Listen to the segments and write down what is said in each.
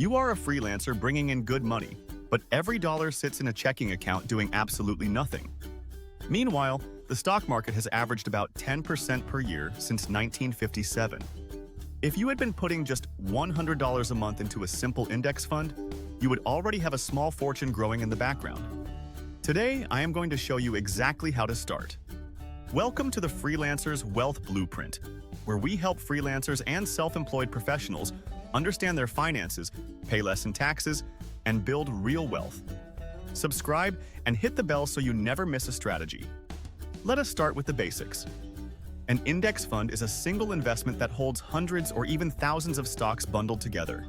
You are a freelancer bringing in good money, but every dollar sits in a checking account doing absolutely nothing. Meanwhile, the stock market has averaged about 10% per year since 1957. If you had been putting just $100 a month into a simple index fund, you would already have a small fortune growing in the background. Today, I am going to show you exactly how to start. Welcome to the Freelancer's Wealth Blueprint, where we help freelancers and self-employed professionals understand their finances, pay less in taxes, and build real wealth. Subscribe and hit the bell so you never miss a strategy. Let us start with the basics. An index fund is a single investment that holds hundreds or even thousands of stocks bundled together.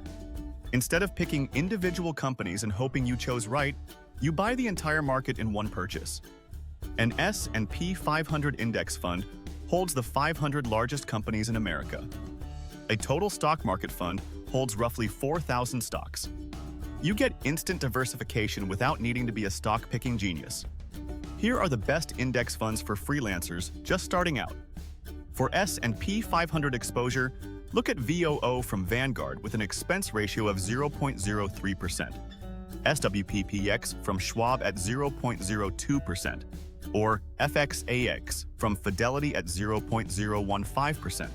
Instead of picking individual companies and hoping you chose right, you buy the entire market in one purchase. An S&P 500 index fund holds the 500 largest companies in America. A total stock market fund holds roughly 4,000 stocks. You get instant diversification without needing to be a stock-picking genius. Here are the best index funds for freelancers just starting out. For S&P 500 exposure, look at VOO from Vanguard with an expense ratio of 0.03%, SWPPX from Schwab at 0.02%, or FXAX from Fidelity at 0.015%.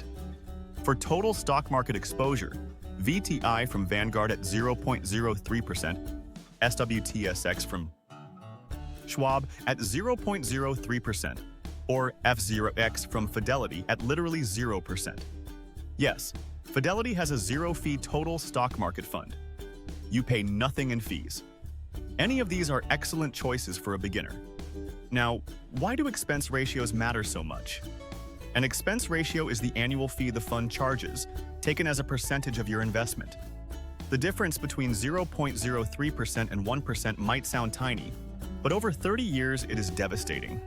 For total stock market exposure, VTI from Vanguard at 0.03%, SWTSX from Schwab at 0.03%, or F0X from Fidelity at literally 0%. Yes, Fidelity has a zero-fee total stock market fund. You pay nothing in fees. Any of these are excellent choices for a beginner. Now, why do expense ratios matter so much? An expense ratio is the annual fee the fund charges, taken as a percentage of your investment. The difference between 0.03% and 1% might sound tiny, but over 30 years it is devastating.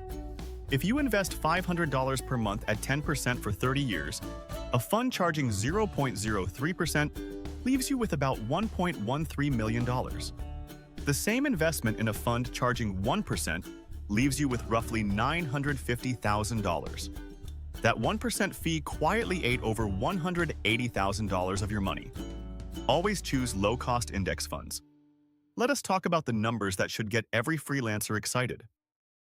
If you invest $500 per month at 10% for 30 years, a fund charging 0.03% leaves you with about $1.13 million. The same investment in a fund charging 1% leaves you with roughly $950,000. That 1% fee quietly ate over $180,000 of your money. Always choose low-cost index funds. Let us talk about the numbers that should get every freelancer excited.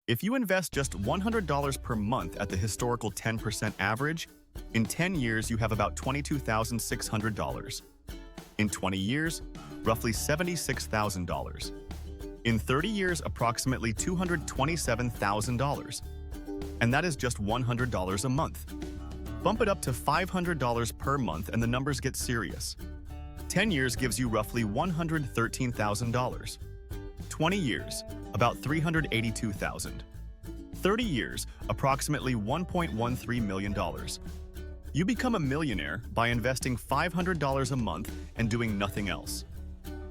If you invest just $100 per month at the historical 10% average, in 10 years you have about $22,600. In 20 years, roughly $76,000. In 30 years, approximately $227,000. And that is just $100 a month. Bump it up to $500 per month and the numbers get serious. 10 years gives you roughly $113,000. 20 years, about $382,000. 30 years, approximately $1.13 million. You become a millionaire by investing $500 a month and doing nothing else.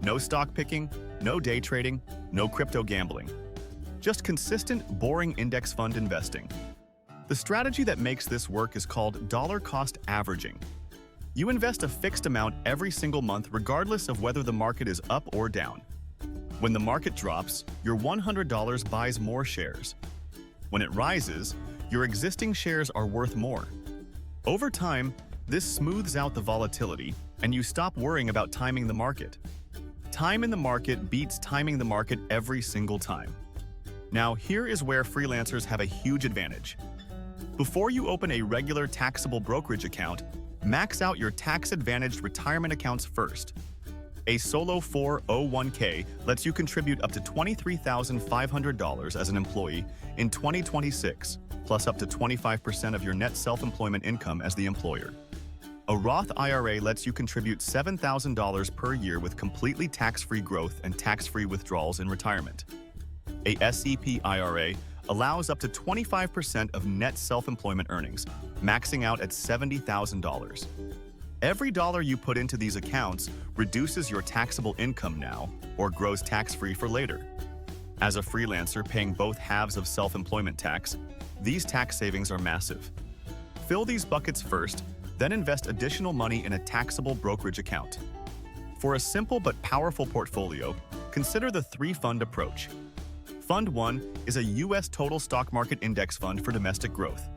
No stock picking, no day trading, no crypto gambling. Just consistent, boring index fund investing. The strategy that makes this work is called dollar cost averaging. You invest a fixed amount every single month regardless of whether the market is up or down. When the market drops, your $100 buys more shares. When it rises, your existing shares are worth more. Over time, this smooths out the volatility and you stop worrying about timing the market. Time in the market beats timing the market every single time. Now, here is where freelancers have a huge advantage. Before you open a regular taxable brokerage account, max out your tax-advantaged retirement accounts first. A solo 401k lets you contribute up to $23,500 as an employee in 2026, plus up to 25% of your net self-employment income as the employer. A Roth IRA lets you contribute $7,000 per year with completely tax-free growth and tax-free withdrawals in retirement. A SEP IRA allows up to 25% of net self-employment earnings, maxing out at $70,000. Every dollar you put into these accounts reduces your taxable income now or grows tax-free for later. As a freelancer paying both halves of self-employment tax, these tax savings are massive. Fill these buckets first, then invest additional money in a taxable brokerage account. For a simple but powerful portfolio, consider the three-fund approach. Fund 1 is a U.S. total stock market index fund for domestic growth.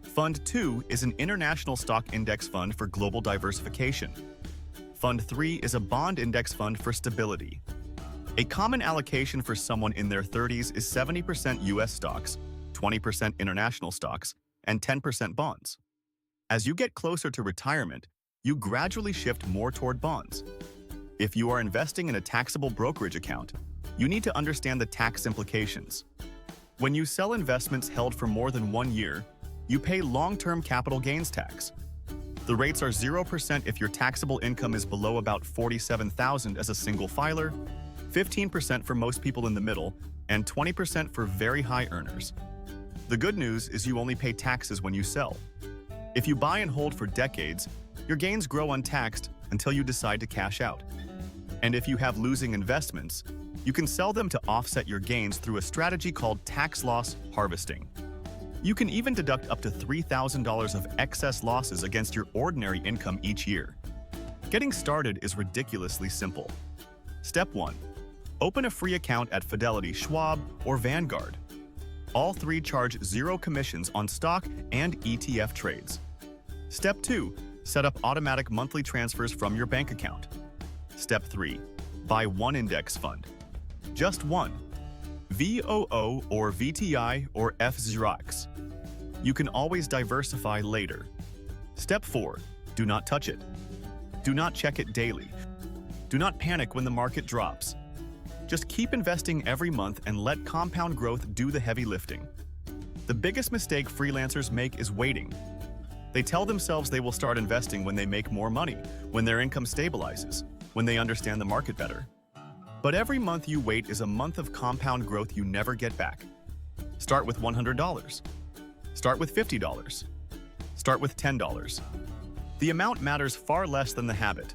Fund 2 is an international stock index fund for global diversification. Fund 3 is a bond index fund for stability. A common allocation for someone in their 30s is 70% US stocks, 20% international stocks, and 10% bonds. As you get closer to retirement, you gradually shift more toward bonds. If you are investing in a taxable brokerage account, you need to understand the tax implications. When you sell investments held for more than 1 year, you pay long-term capital gains tax. The rates are 0% if your taxable income is below about $47,000 as a single filer, 15% for most people in the middle, and 20% for very high earners. The good news is you only pay taxes when you sell. If you buy and hold for decades, your gains grow untaxed until you decide to cash out. And if you have losing investments, you can sell them to offset your gains through a strategy called tax loss harvesting. You can even deduct up to $3,000 of excess losses against your ordinary income each year. Getting started is ridiculously simple. Step 1. Open a free account at Fidelity, Schwab, or Vanguard. All three charge 0 commissions on stock and ETF trades. Step 2. Set up automatic monthly transfers from your bank account. Step 3. Buy one index fund. Just one. VOO or VTI or FXX. You can always diversify later. Step 4. Do not touch it. Do not check it daily. Do not panic when the market drops. Just keep investing every month and let compound growth do the heavy lifting. The biggest mistake freelancers make is waiting. They tell themselves they will start investing when they make more money, when their income stabilizes, when they understand the market better. But every month you wait is a month of compound growth you never get back. Start with $100. Start with $50. Start with $10. The amount matters far less than the habit.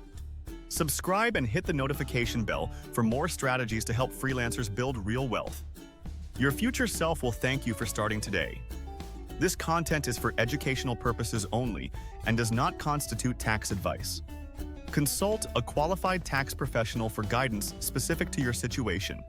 Subscribe and hit the notification bell for more strategies to help freelancers build real wealth. Your future self will thank you for starting today. This content is for educational purposes only and does not constitute tax advice. Consult a qualified tax professional for guidance specific to your situation.